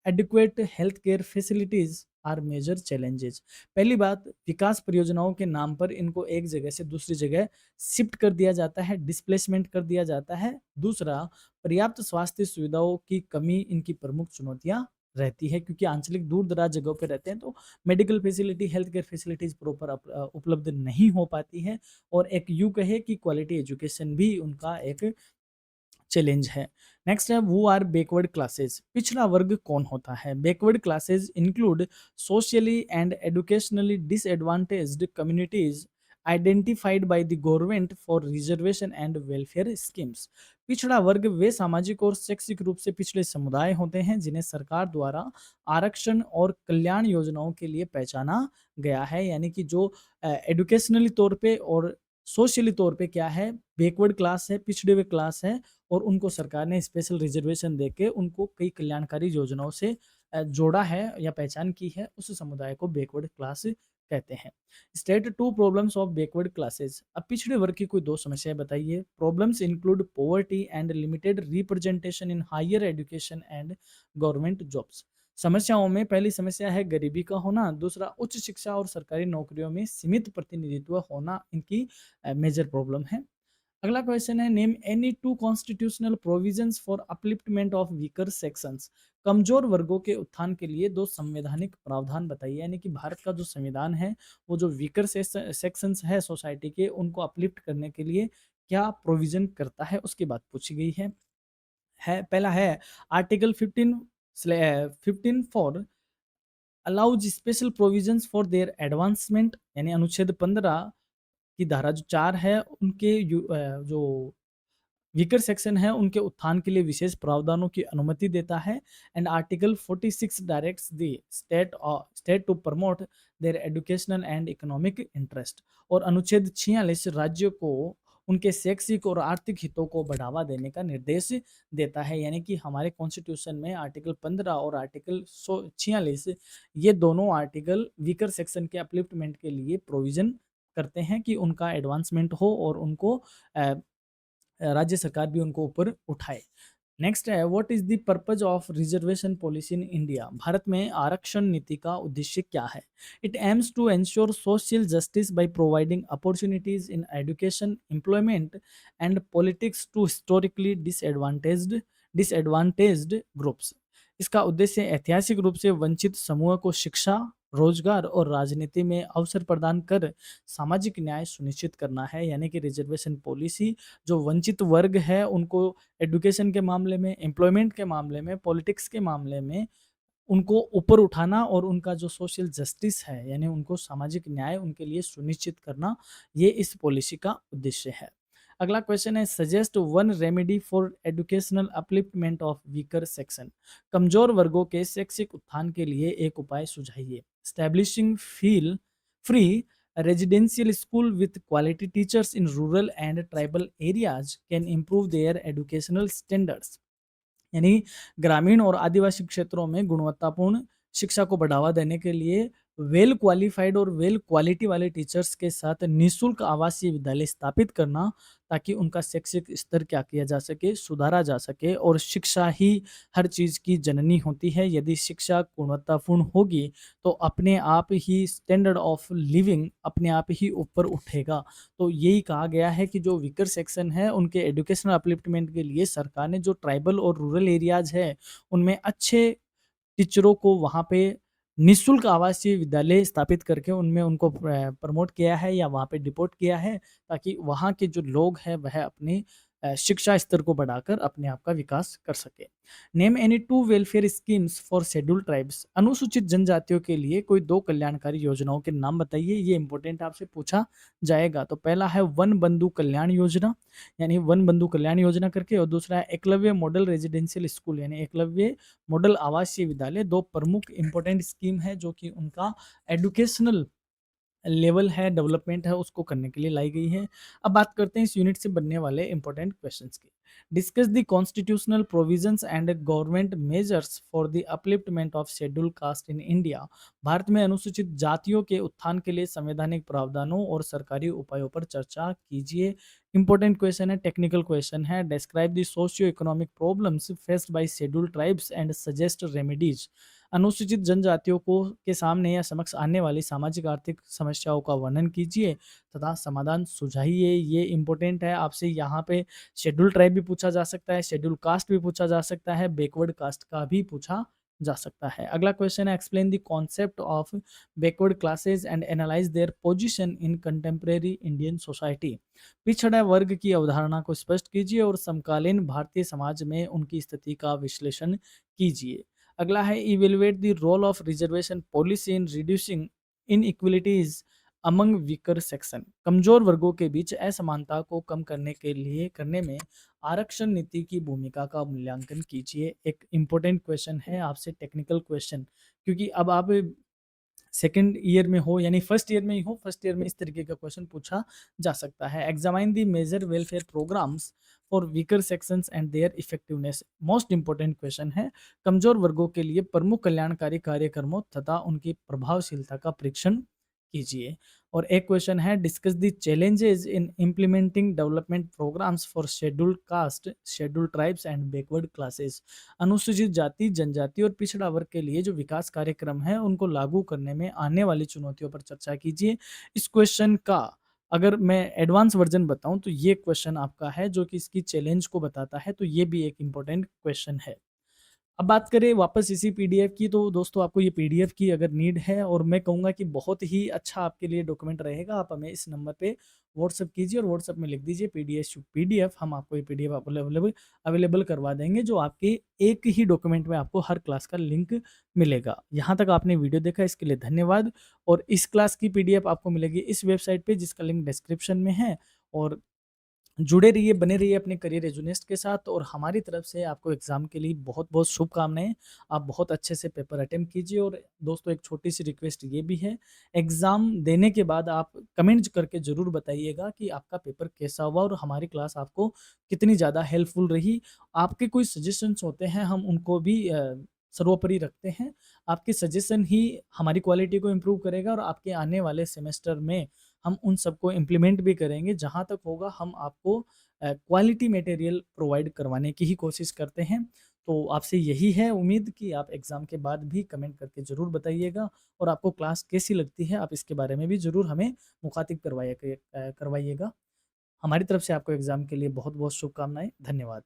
adequate health care facilities are major challenges. पहली बात, विकास परियोजनाओं के नाम पर इनको एक जगह से दूसरी जगह शिफ्ट कर दिया जाता है, डिस्प्लेसमेंट कर दिया जाता है। दूसरा, पर्याप्त स्वास्थ्य सुविधाओं की कमी इनकी प्रमुख चुनौतियां रहती है, क्योंकि आंचलिक दूर दराज जगहों पे रहते हैं तो medical facility, health care facilities proper उपलब्ध नहीं हो पाती है। और एक यूं कहे कि क्वालिटी एजुकेशन भी उनका एक चैलेंज है। नेक्स्ट है, वो आर बैकवर्ड क्लासेस, पिछड़ा वर्ग कौन होता है? Backward classes include socially and educationally disadvantaged communities identified by the government for reservation and welfare schemes. पिछड़ा वर्ग वे सामाजिक और शैक्षिक रूप से पिछड़े समुदाय होते हैं जिन्हें सरकार द्वारा आरक्षण और कल्याण योजनाओं के लिए पहचाना गया है। यानी कि जो एजुकेशनली तौर पे और सोशली तौर पे क्या है, बैकवर्ड क्लास है, पिछड़े हुए क्लास है, और उनको सरकार ने स्पेशल रिजर्वेशन देके उनको कई कल्याणकारी योजनाओं से जोड़ा है या पहचान की है, उस समुदाय को बैकवर्ड क्लास कहते हैं। State two problems of backward classes, अब पिछड़े वर्ग की कोई दो समस्याएं बताइए। Problems include poverty and limited representation in higher education and government jobs. समस्याओं में पहली समस्या है गरीबी का होना, दूसरा उच्च शिक्षा और सरकारी नौकरियों में सीमित प्रतिनिधित्व होना इनकी मेजर प्रॉब्लम है। अगला क्वेश्चन है, name any to constitutional provisions for upliftment of weaker sections. कमजोर वर्गों के उत्थान के लिए दो संवैधानिक प्रावधान बताइए। यानी कि भारत का जो संविधान है वो जो वीकर सेक्शंस है सोसाइटी के, उनको अपलिफ्ट करने के लिए क्या प्रोविजन करता है, उसकी बात पूछी गई है। पहला है article 15 for allows special provisions for their advancement, यानी अनुच्छेद 15 की धारा जो 4 है उनके जो वीकर सेक्शन है उनके उत्थान के लिए विशेष प्रावधानों की अनुमति देता है। And article 46 directs the state to promote their educational and economic interest. और अनुच्छेद 46 राज्यों को उनके शैक्षिक और आर्थिक हितों को बढ़ावा देने का निर्देश देता है। यानी कि हमारे कॉन्स्टिट्यूशन में आर्टिकल 15 और आर्टिकल 46 ये दोनों आर्टिकल वीकर सेक्शन के अपलिफ्टमेंट के लिए प्रोविजन करते हैं कि उनका एडवांसमेंट हो और उनको राज्य सरकार भी उनको ऊपर उठाए। नेक्स्ट है, what is the purpose of reservation policy in India? Bharat में आरक्षण नीति का उद्देश्य क्या है? It aims to ensure social justice by providing opportunities in education, employment and politics to historically disadvantaged groups. इसका उद्देश्य ऐतिहासिक रूप से वंचित समूह को शिक्षा, रोजगार और राजनीति में अवसर प्रदान कर सामाजिक न्याय सुनिश्चित करना है। यानी कि रिजर्वेशन पॉलिसी जो वंचित वर्ग है उनको एजुकेशन के मामले में, एम्प्लॉयमेंट के मामले में, पॉलिटिक्स के मामले में उनको ऊपर उठाना और उनका जो सोशल जस्टिस है यानी उनको सामाजिक न्याय उनके लिए सुनिश्चित करना, ये इस पॉलिसी का उद्देश्य है। अगला क्वेश्चन है, suggest one remedy for educational upliftment of weaker section. कमजोर वर्गों के शैक्षिक उत्थान के लिए एक उपाय सुझाइए। Establishing feel free residential school with quality teachers in rural and tribal areas can improve their educational standards. यानी ग्रामीण और आदिवासी क्षेत्रों में गुणवत्तापूर्ण शिक्षा को बढ़ावा देने के लिए वेल क्वालिफाइड और वेल क्वालिटी वाले टीचर्स के साथ निःशुल्क आवासीय विद्यालय स्थापित करना, ताकि उनका शैक्षिक स्तर क्या किया जा सके, सुधारा जा सके। और शिक्षा ही हर चीज़ की जननी होती है। यदि शिक्षा गुणवत्तापूर्ण होगी तो अपने आप ही स्टैंडर्ड ऑफ लिविंग अपने आप ही ऊपर उठेगा। तो यही कहा गया है कि जो वीकर सेक्शन है उनके एजुकेशनल अपलिफ्टमेंट के लिए सरकार ने जो ट्राइबल और रूरल एरियाज है उनमें अच्छे टीचरों को वहाँ पे निःशुल्क आवासीय विद्यालय स्थापित करके उनमें उनको प्रमोट किया है या वहाँ पे डिपोट किया है, ताकि वहाँ के जो लोग हैं वह अपनी शिक्षा स्तर को बढ़ाकर अपने आप का विकास कर सके। Name any to welfare schemes for scheduled tribes. अनुसूचित जनजातियों के लिए कोई दो कल्याणकारी योजनाओं के नाम बताइए। ये इंपॉर्टेंट आपसे पूछा जाएगा। तो पहला है वन बंधु कल्याण योजना, यानी वन बंधु कल्याण योजना करके, और दूसरा है एकलव्य मॉडल रेजिडेंशियल स्कूल यानी एकलव्य मॉडल आवासीय विद्यालय। दो प्रमुख इंपॉर्टेंट स्कीम है जो कि उनका एजुकेशनल लेवल है, डेवलपमेंट है, उसको करने के लिए लाई गई है। अब बात करते हैं इस यूनिट से बनने वाले इंपॉर्टेंट क्वेश्चंस की। Discuss the constitutional provisions and government measures for the upliftment of scheduled caste in India. Bharat में अनुसूचित जातियों के उत्थान के लिए संवैधानिक प्रावधानों और सरकारी उपायों पर चर्चा कीजिए। इंपॉर्टेंट क्वेश्चन है, टेक्निकल क्वेश्चन है। Describe the socio economic problems faced by scheduled tribes and suggest remedies. अनुसूचित जनजातियों को के सामने या समक्ष आने वाली सामाजिक आर्थिक समस्याओं का वर्णन कीजिए तथा समाधान सुझाइए। ये इंपॉर्टेंट है। आपसे यहाँ पे शेड्यूल ट्राइब भी पूछा जा सकता है, शेड्यूल कास्ट भी पूछा जा सकता है, बैकवर्ड कास्ट का भी पूछा जा सकता है। अगला क्वेश्चन है, explain the concept of backward classes and analyse their position in contemporary Indian society. पिछड़ा वर्ग की अवधारणा को स्पष्ट कीजिए और समकालीन भारतीय समाज में उनकी स्थिति का विश्लेषण कीजिए। अगला है, evaluate the role of reservation policy in reducing inequalities among weaker section. कमजोर वर्गों के बीच असमानता को कम करने में आरक्षण नीति की भूमिका का मूल्यांकन कीजिए। एक इंपॉर्टेंट क्वेश्चन है आपसे, टेक्निकल क्वेश्चन, क्योंकि अब आप सेकंड ईयर में हो यानी फर्स्ट ईयर में ही हो, फर्स्ट ईयर में इस तरीके का क्वेश्चन पूछा जा सकता है। Examine the major welfare programmes for weaker sections and their effectiveness. Most important question है, कमजोर वर्गों के लिए प्रमुख कल्याणकारी कार्यक्रमों तथा उनकी प्रभावशीलता का परीक्षण कीजिए। और एक क्वेश्चन है, discuss the challenges in implementing development programmes for scheduled caste, scheduled tribes and backward classes. अनुसूचित जाति, जनजाति और पिछड़ा वर्ग के लिए जो विकास कार्यक्रम है उनको लागू करने में आने वाली चुनौतियों पर चर्चा कीजिए। इस क्वेश्चन का अगर मैं एडवांस वर्जन बताऊं तो ये क्वेश्चन आपका है जो कि इसकी चैलेंज को बताता है, तो ये भी एक इंपॉर्टेंट क्वेश्चन है। अब बात करें वापस इसी पीडीएफ की, तो दोस्तों आपको ये पीडीएफ की अगर नीड है, और मैं कहूँगा कि बहुत ही अच्छा आपके लिए डॉक्यूमेंट रहेगा, आप हमें इस नंबर पे व्हाट्सएप कीजिए और व्हाट्सएप में लिख दीजिए पीडीएफ। हम आपको ये पीडीएफ अवेलेबल अवेलेबल करवा देंगे, जो आपके एक ही डॉक्यूमेंट में आपको हर क्लास का लिंक मिलेगा। यहाँ तक आपने वीडियो देखा इसके लिए धन्यवाद। और इस क्लास की पीडीएफ आपको मिलेगी इस वेबसाइट पे जिसका लिंक डिस्क्रिप्शन में है। और जुड़े रहिए, बने रहिए अपने करियर एजुनिस्ट के साथ, और हमारी तरफ से आपको एग्ज़ाम के लिए बहुत-बहुत शुभकामनाएँ। आप बहुत अच्छे से पेपर अटेम्प्ट कीजिए। और दोस्तों एक छोटी-सी रिक्वेस्ट ये भी है, एग्ज़ाम देने के बाद आप कमेंट्स करके ज़रूर बताइएगा कि आपका पेपर कैसा हुआ और हमारी क्लास आपको कितनी ज़्यादा हेल्पफुल रही। आपके कोई सजेशंस होते हैं, हम उनको भी सर्वोपरि रखते हैं। आपके सजेशन ही हमारी क्वालिटी को इम्प्रूव करेगा और आपके आने वाले सेमेस्टर में हम उन सबको इम्प्लीमेंट भी करेंगे। जहाँ तक होगा हम आपको क्वालिटी मटेरियल प्रोवाइड करवाने की ही कोशिश करते हैं। तो आपसे यही है उम्मीद कि आप एग्ज़ाम के बाद भी कमेंट करके ज़रूर बताइएगा, और आपको क्लास कैसी लगती है आप इसके बारे में भी ज़रूर हमें मुखातिब करवाइएगा। हमारी तरफ से आपको एग्ज़ाम के लिए बहुत-बहुत शुभकामनाएँ। धन्यवाद।